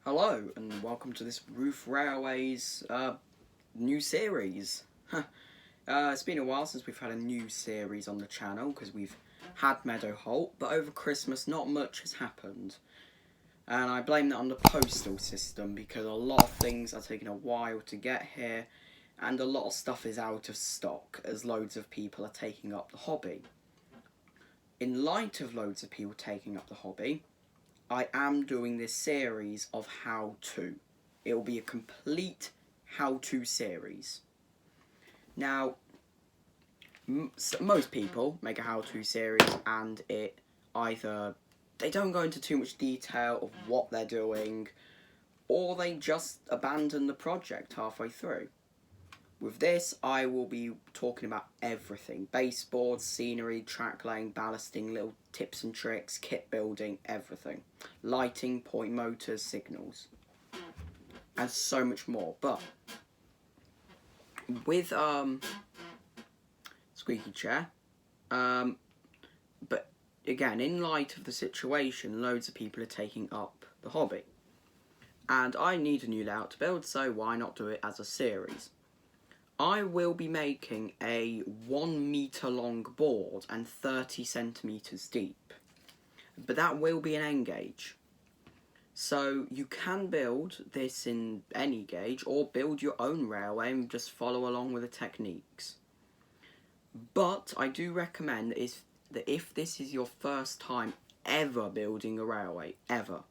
Hello, and welcome to this Roof Railways new series. It's been a while since we've had a new series on the channel because we've had Meadowholt, but over Christmas not much has happened. And I blame that on the postal system because a lot of things are taking a while to get here and a lot of stuff is out of stock as loads of people are taking up the hobby. In light of loads of people taking up the hobby, I am doing this series of how-to. It will be a complete how-to series. Now, most people make a how-to series and it either they don't go into too much detail of what they're doing or they just abandon the project halfway through. With this, I will be talking about everything. Baseboards, scenery, track laying, ballasting, little tips and tricks, kit building, everything. Lighting, point motors, signals. And so much more. But with Squeaky Chair, but again, in light of the situation, loads of people are taking up the hobby. And I need a new layout to build, so why not do it as a series? I will be making a 1 metre long board and 30 centimetres deep. But that will be an N gauge. So you can build this in any gauge or build your own railway and just follow along with the techniques. But I do recommend that if this is your first time ever building a railway, ever,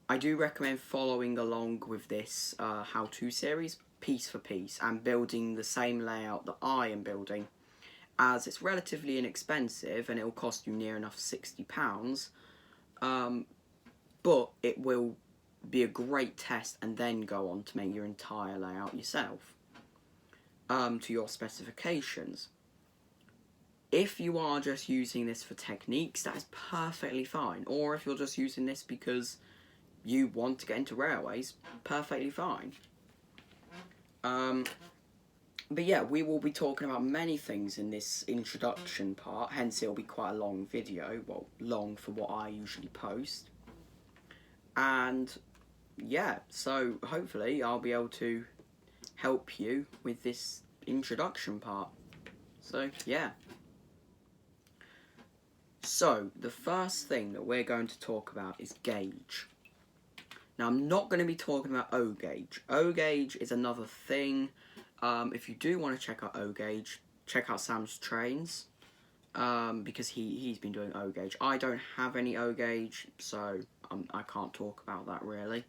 I do recommend following along with this how-to series piece for piece and building the same layout that I am building, as it's relatively inexpensive and it will cost you near enough £60, but it will be a great test and then go on to make your entire layout yourself to your specifications. If you are just using this for techniques, that is perfectly fine, or if you're just using this because you want to get into railways, perfectly fine. But yeah, we will be talking about many things in this introduction part, hence it'll be quite a long video, well, long for what I usually post. And yeah, so hopefully I'll be able to help you with this introduction part. So yeah. So the first thing that we're going to talk about is gauge. Now, I'm not going to be talking about O gauge. O gauge is another thing. If you do want to check out O gauge, check out Sam's Trains, because he's been doing O gauge. I don't have any O gauge, so I can't talk about that really.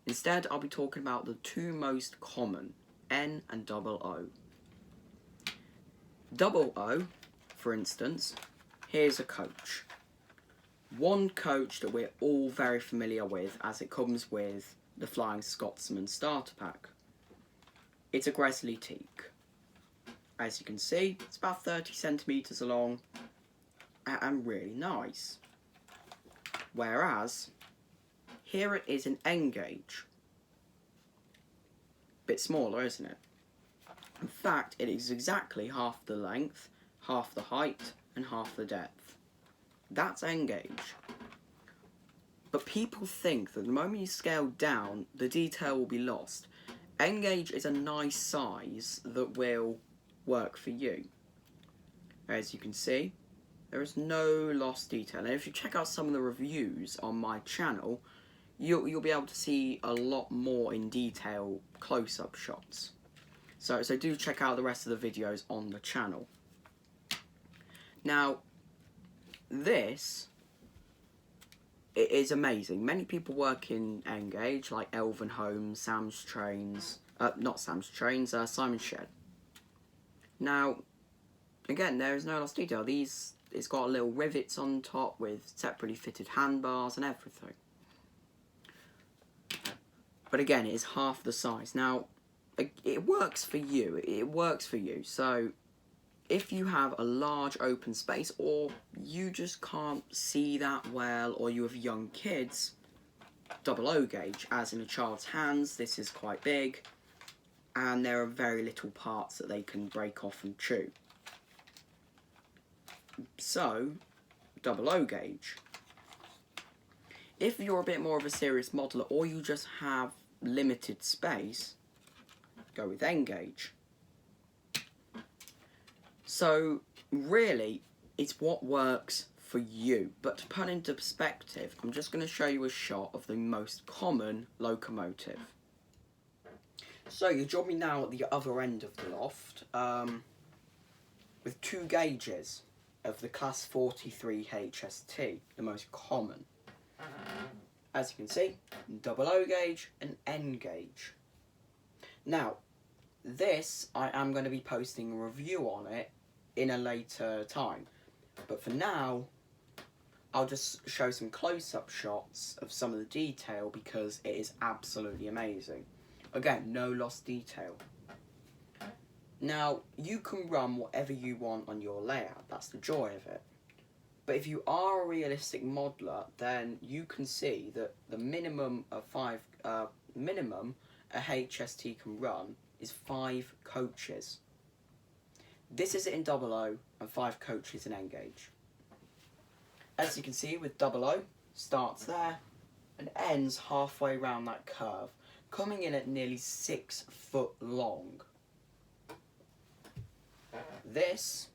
Instead, I'll be talking about the two most common, N and double O. Double O, for instance, here's a coach. One coach that we're all very familiar with, as it comes with the Flying Scotsman starter pack. It's a Gresley teak. As you can see, it's about 30 centimetres long and really nice. Whereas, here it is an N gauge. Bit smaller, isn't it? In fact, it is exactly half the length, half the height, and half the depth. That's N gauge. But people think that the moment you scale down, the detail will be lost. N gauge is a nice size that will work for you. As you can see, there is no lost detail. And if you check out some of the reviews on my channel, you'll be able to see a lot more in detail close-up shots. So do check out the rest of the videos on the channel. Now, this it is amazing. Many people work in N gauge, like Elven Homes, Sam's Trains, not Sam's Trains, Simon Shed. Now, again, there is no lost detail. It's got little rivets on top with separately fitted handbars and everything. But again, it is half the size. Now, it works for you. It works for you. So, if you have a large open space or you just can't see that well or you have young kids, double O gauge, as in a child's hands, this is quite big and there are very little parts that they can break off and chew. So, double O gauge. If you're a bit more of a serious modeler or you just have limited space, go with N-Gauge. So really, it's what works for you. But to put into perspective, I'm just going to show you a shot of the most common locomotive. So you join me now at the other end of the loft with 2 gauges of the Class 43 HST, the most common. As you can see, double O gauge and N gauge. Now, this, I am going to be posting a review on it in a later time. But for now, I'll just show some close-up shots of some of the detail because it is absolutely amazing. Again, no lost detail. Now, you can run whatever you want on your layout. That's the joy of it. But if you are a realistic modeler, then you can see that the minimum of a HST can run is 5 coaches. This is in double O and 5 coaches in N-Gauge. As you can see with double O, starts there and ends halfway around that curve, coming in at nearly 6 foot long. This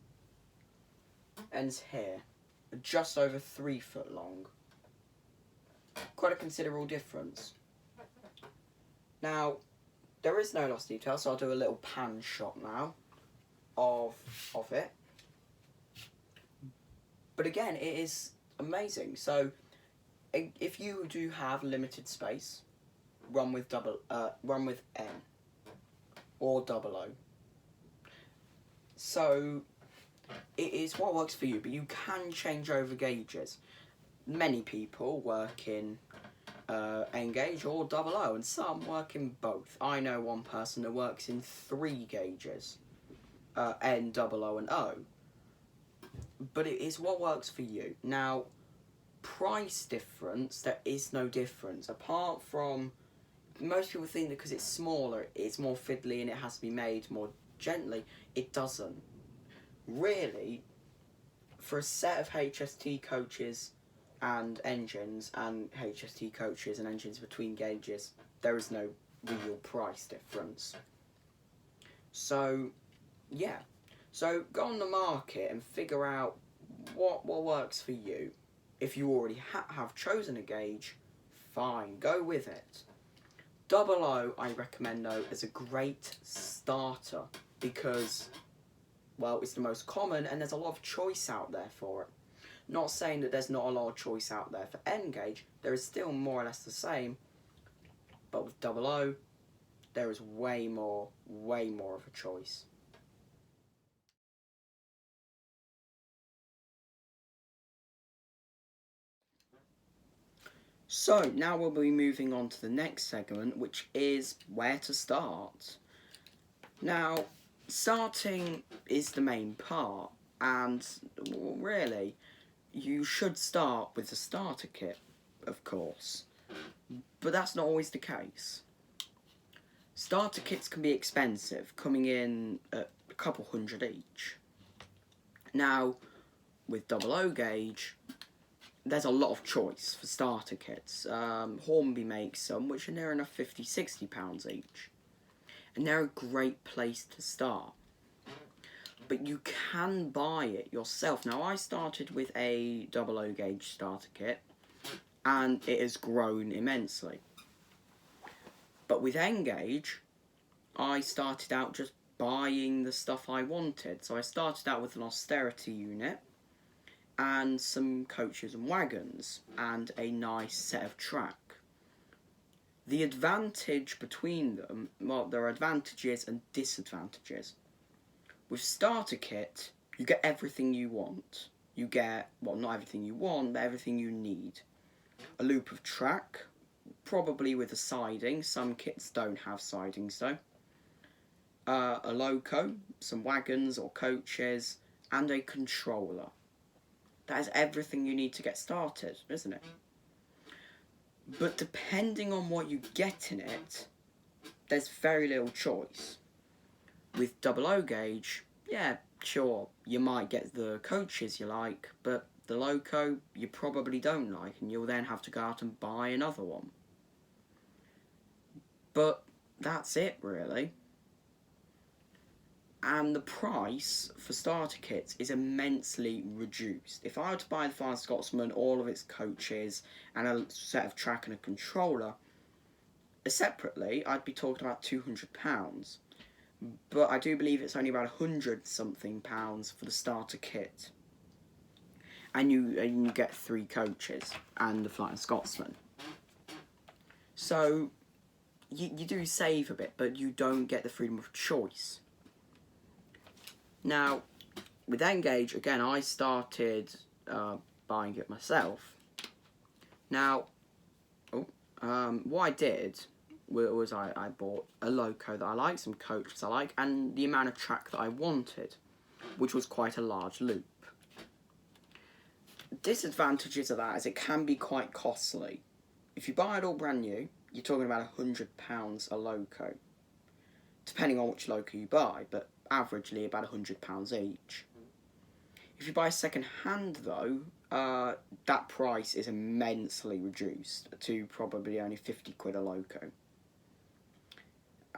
ends here, just over 3 foot long. Quite a considerable difference. Now, there is no lost detail, so I'll do a little pan shot now of it. But again, it is amazing. So, if you do have limited space, run with N or double O. So, it is what works for you, but you can change over gauges. Many people work in N-Gauge or double O, and some work in both. I know one person that works in 3 gauges, N, double O, and O. But it is what works for you. Now, price difference, there is no difference. Apart from, most people think that because it's smaller, it's more fiddly and it has to be made more gently. It doesn't. Really, for a set of HST coaches and engines, and HST coaches and engines between gauges, there is no real price difference. So, yeah. So, go on the market and figure out what works for you. If you already have chosen a gauge, fine, go with it. Double O, I recommend though, as a great starter because, well, it's the most common and there's a lot of choice out there for it. Not saying that there's not a lot of choice out there for N-Gauge, there is still more or less the same, but with double O, there is way more of a choice. So, now we'll be moving on to the next segment, which is where to start. Now, starting is the main part, and really, you should start with the starter kit, of course. But that's not always the case. Starter kits can be expensive, coming in at a couple hundred each. Now, with double O gauge, there's a lot of choice for starter kits. Hornby makes some, which are near enough £50–60 each. And they're a great place to start. But you can buy it yourself. Now, I started with a double O gauge starter kit, and it has grown immensely. But with N-Gauge, I started out just buying the stuff I wanted. So I started out with an austerity unit, and some coaches and wagons, and a nice set of track. The advantage between them, well, there are advantages and disadvantages. With starter kit, you get everything you want. You get, well, not everything you want, but everything you need. A loop of track, probably with a siding. Some kits don't have sidings though. A loco, some wagons or coaches, and a controller. That is everything you need to get started, isn't it? But depending on what you get in it, there's very little choice. With double O gauge, yeah, sure, you might get the coaches you like, but the loco you probably don't like, and you'll then have to go out and buy another one. But that's it, really. And the price for starter kits is immensely reduced. If I were to buy the Flying Scotsman, all of its coaches, and a set of track and a controller, separately, I'd be talking about £200. But I do believe it's only about £100-something for the starter kit. And you get 3 coaches and the Flying Scotsman. So you do save a bit, but you don't get the freedom of choice. Now, with N-Gage, again, I started buying it myself. Now, what I did was I bought a loco that I like, some coaches I like, and the amount of track that I wanted, which was quite a large loop. Disadvantages of that is it can be quite costly. If you buy it all brand new, you're talking about £100 a loco, depending on which loco you buy, but averagely about £100 each. If you buy second hand though, that price is immensely reduced to probably only 50 quid a loco.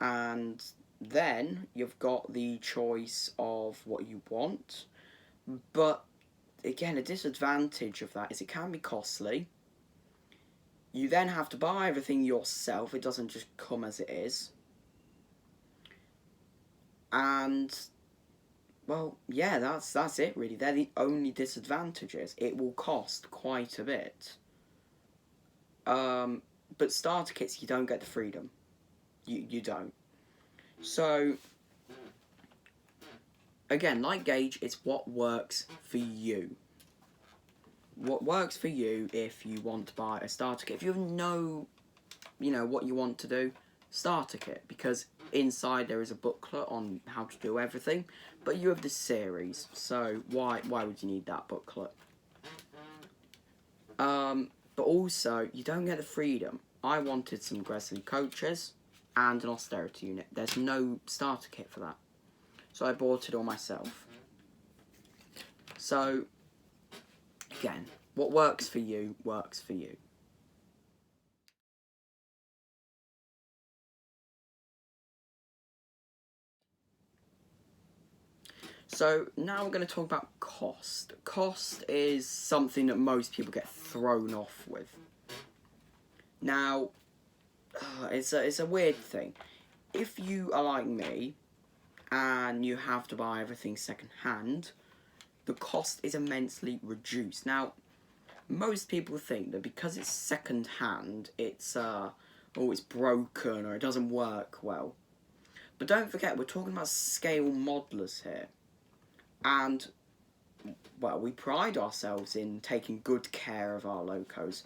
And then you've got the choice of what you want, but again, a disadvantage of that is it can be costly. You then have to buy everything yourself, it doesn't just come as it is. And, well, yeah, that's it really. They're the only disadvantages. It will cost quite a bit. But starter kits, you don't get the freedom. You don't. So, again, like Gage, it's what works for you. What works for you if you want to buy a starter kit. If you know what you want to do, starter kit, because inside there is a booklet on how to do everything, but you have this series, so why would you need that booklet? But also, you don't get the freedom. I wanted some Gresley coaches and an austerity unit. There's no starter kit for that, so I bought it all myself. So, again, what works for you, works for you. So now we're going to talk about cost. Cost is something that most people get thrown off with. Now, it's a weird thing. If you are like me and you have to buy everything second hand, the cost is immensely reduced. Now, most people think that because it's second hand, it's broken or it doesn't work well. But don't forget, we're talking about scale modelers here. And, well, we pride ourselves in taking good care of our locos.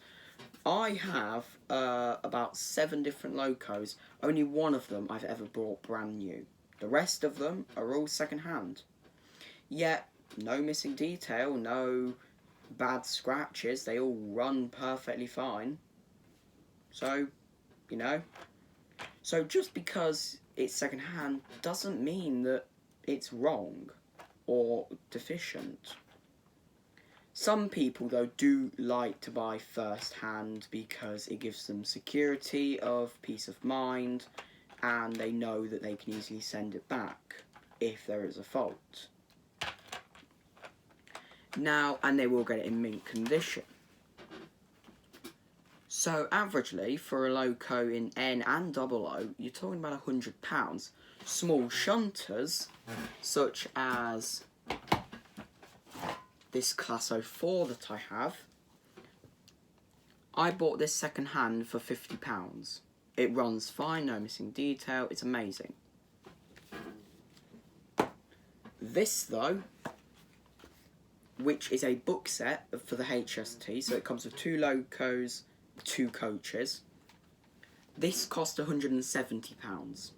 I have about 7 different locos. Only one of them I've ever bought brand new. The rest of them are all second hand. Yet, no missing detail, no bad scratches. They all run perfectly fine. So, So just because it's second hand doesn't mean that it's wrong or deficient. Some people, though, do like to buy first hand because it gives them security of peace of mind, and they know that they can easily send it back if there is a fault. Now, and they will get it in mint condition. So, averagely, for a loco in N and OO, you're talking about £100. Small shunters, such as this Class 04 that I have, I bought this second hand for £50. It runs fine, no missing detail, it's amazing. This, though, which is a book set for the HST, so it comes with 2 locos, 2 coaches. This cost £170.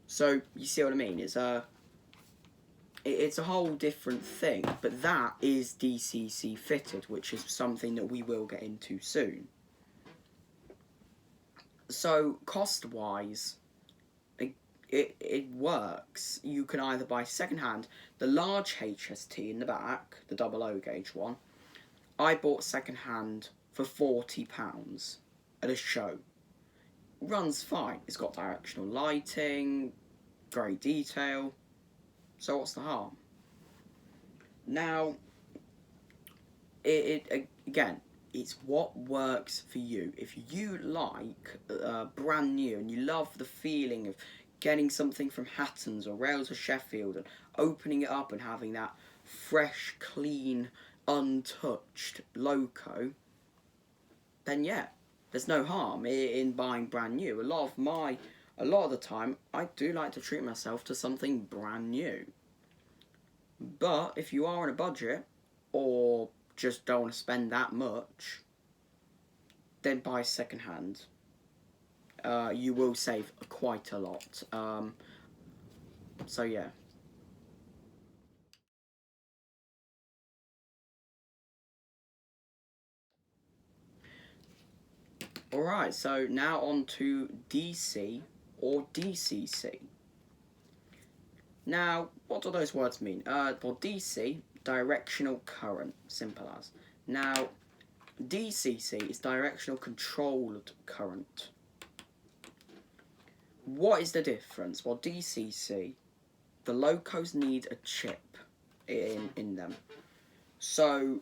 So you see what I mean? It's a whole different thing, but that is DCC fitted, which is something that we will get into soon. So cost-wise, it works. You can either buy secondhand. The large HST in the back, the double O gauge one, I bought secondhand for £40 at a show. Runs fine. It's got directional lighting, great detail. So what's the harm? Now, again, it's what works for you. If you like brand new and you love the feeling of getting something from Hatton's or Rails or Sheffield and opening it up and having that fresh, clean, untouched loco, then yeah, there's no harm in buying brand new. A lot of the time, I do like to treat myself to something brand new. But if you are on a budget, or just don't want to spend that much, then buy secondhand. You will save quite a lot. So yeah. Alright, so now on to DC or DCC. Now, what do those words mean? Well, DC, directional current, simple as. Now, DCC is directional controlled current. What is the difference? Well, DCC, the locos need a chip in them. So,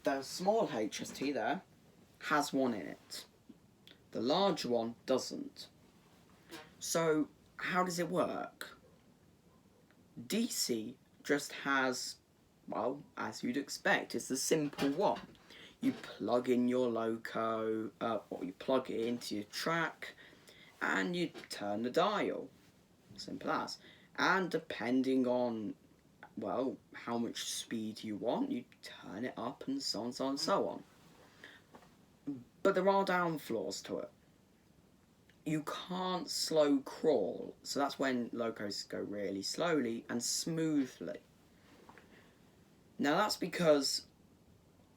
the small HST there has one in it. The large one doesn't. So, how does it work? DC just has, well, as you'd expect, it's the simple one. You plug in your loco, or you plug it into your track, and you turn the dial. Simple as. And depending on, well, how much speed you want, you turn it up and so on, so on, so on. But there are down flaws to it. You can't slow crawl, so that's when locos go really slowly and smoothly. Now that's because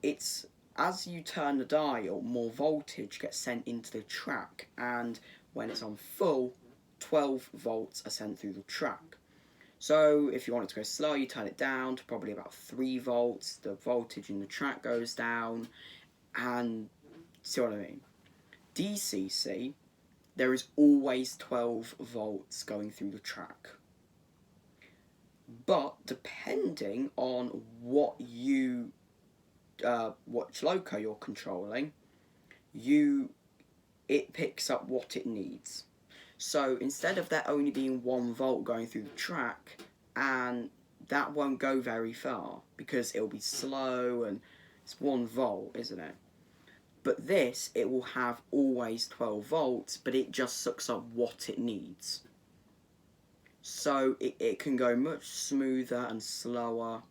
it's, as you turn the dial, more voltage gets sent into the track, and when it's on full, 12 volts are sent through the track. So if you want it to go slow, you turn it down to probably about 3 volts, the voltage in the track goes down, and see what I mean? DCC, there is always 12 volts going through the track. But depending on what loco you're controlling, it picks up what it needs. So instead of there only being 1 volt going through the track, and that won't go very far because it'll be slow and it's 1 volt, isn't it? But this, it will have always 12 volts, but it just sucks up what it needs. So it can go much smoother and slower.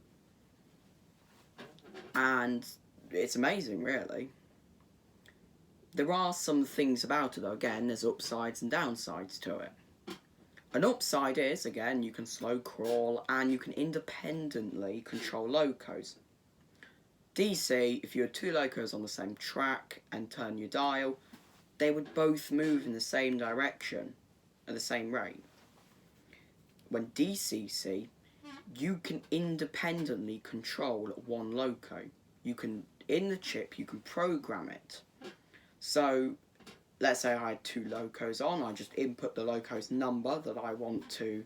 And it's amazing, really. There are some things about it, though. Again, there's upsides and downsides to it. An upside is, again, you can slow crawl and you can independently control locos. DC, if you had 2 locos on the same track and turn your dial, they would both move in the same direction at the same rate. When DCC, you can independently control 1 loco. You can, in the chip, you can program it. So, let's say I had 2 locos on, I just input the loco's number that I want to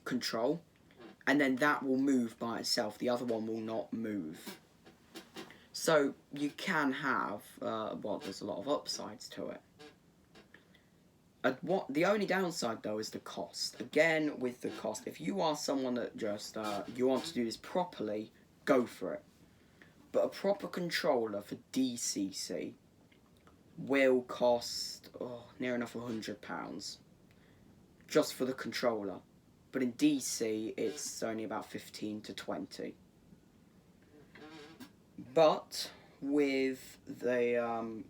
control, and then that will move by itself, the other one will not move. So you can have, there's a lot of upsides to it. The only downside though is the cost. Again, with the cost, if you are someone that just, you want to do this properly, go for it. But a proper controller for DCC will cost near enough £100 just for the controller. But in DC, it's only about 15 to 20. But with the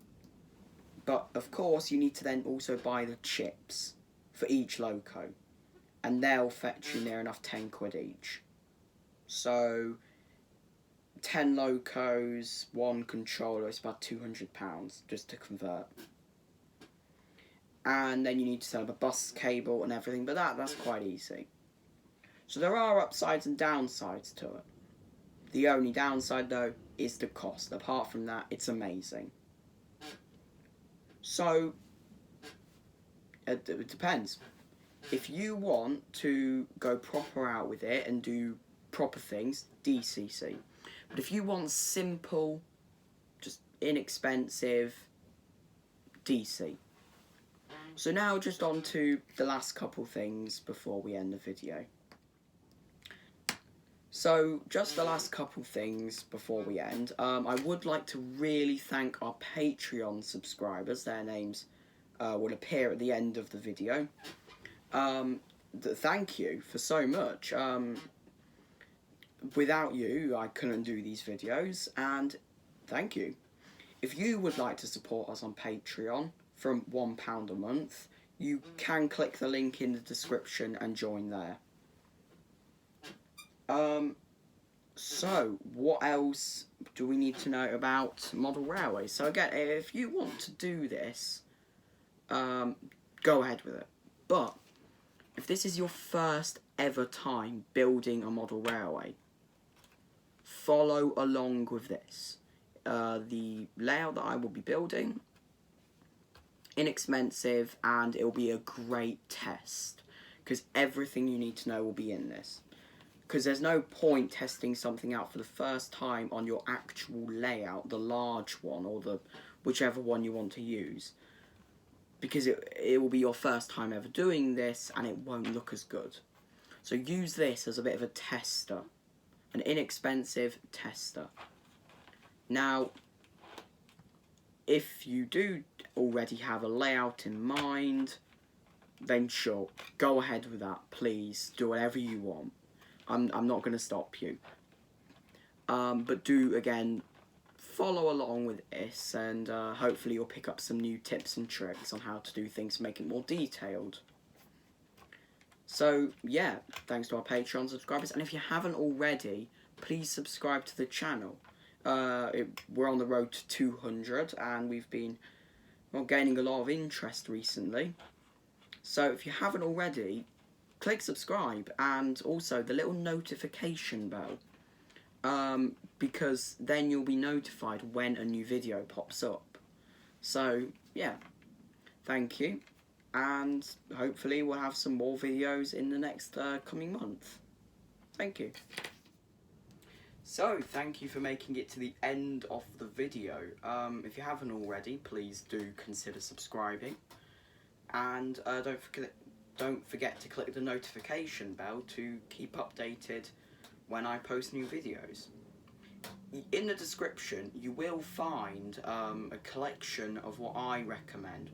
but of course you need to then also buy the chips for each loco, and they'll fetch you near enough 10 quid each. So 10 locos, 1 controller, it's about £200 just to convert. and then you need to set up a bus cable and everything, but that's quite easy. So there are upsides and downsides to it. The only downside, though, is the cost. Apart from that, it's amazing. So, it depends. If you want to go proper out with it and do proper things, DCC. But if you want simple, just inexpensive, DC. So now just on to the last couple things before we end the video. So, just the last couple things before we end. I would like to really thank our Patreon subscribers. Their names will appear at the end of the video. Thank you for so much. Without you, I couldn't do these videos, and thank you. If you would like to support us on Patreon from £1 a month, you can click the link in the description and join there. So, what else do we need to know about model railways? So again, if you want to do this, go ahead with it. But, if this is your first ever time building a model railway, follow along with this. The layout that I will be building, inexpensive, and it will be a great test, because everything you need to know will be in this. Because there's no point testing something out for the first time on your actual layout, the large one, or the whichever one you want to use. Because it will be your first time ever doing this, and it won't look as good. So use this as a bit of a tester. An inexpensive tester. Now, if you do already have a layout in mind, then sure, go ahead with that. Please, do whatever you want. I'm not going to stop you. But do, again, follow along with this, and hopefully you'll pick up some new tips and tricks on how to do things to make it more detailed. So, yeah, thanks to our Patreon subscribers. And if you haven't already, please subscribe to the channel. We're on the road to 200, and we've been gaining a lot of interest recently. So if you haven't already, click subscribe, and also the little notification bell, because then you'll be notified when a new video pops up. So yeah, thank you, and hopefully we'll have some more videos in the next coming month. Thank you. So, thank you for making it to the end of the video. If you haven't already, please do consider subscribing, and don't forget to click the notification bell to keep updated when I post new videos. In the description, you will find a collection of what I recommend,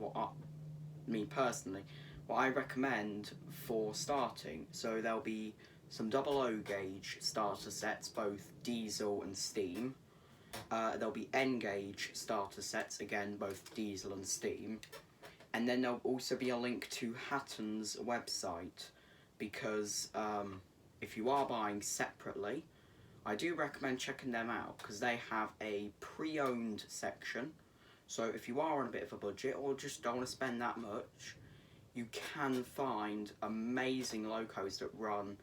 me personally, what I recommend for starting. So there'll be some 00 gauge starter sets, both diesel and steam. There'll be N gauge starter sets, again both diesel and steam. And then there'll also be a link to Hatton's website, because if you are buying separately, I do recommend checking them out, because they have a pre-owned section. So if you are on a bit of a budget, or just don't want to spend that much, you can find amazing locos that run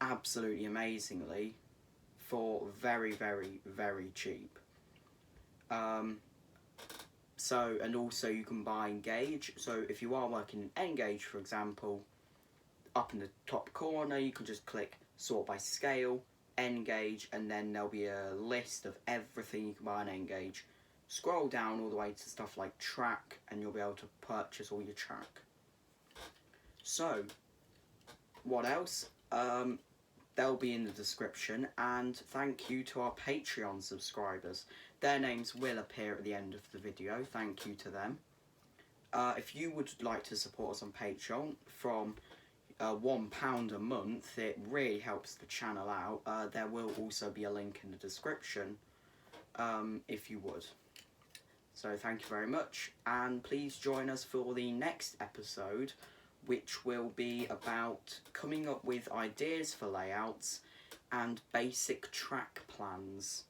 absolutely amazingly for very, very, very cheap. So, and also you can buy in gauge. So if you are working in N gauge, for example, up in the top corner you can just click sort by scale, N gauge, and then there'll be a list of everything you can buy in N gauge. Scroll down all the way to stuff like track, and you'll be able to purchase all your track. So, what else? They'll be in the description, and thank you to our Patreon subscribers. Their names will appear at the end of the video. Thank you to them. If you would like to support us on Patreon from £1 a month, it really helps the channel out. There will also be a link in the description if you would. So thank you very much, and please join us for the next episode, which will be about coming up with ideas for layouts and basic track plans.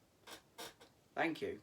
Thank you.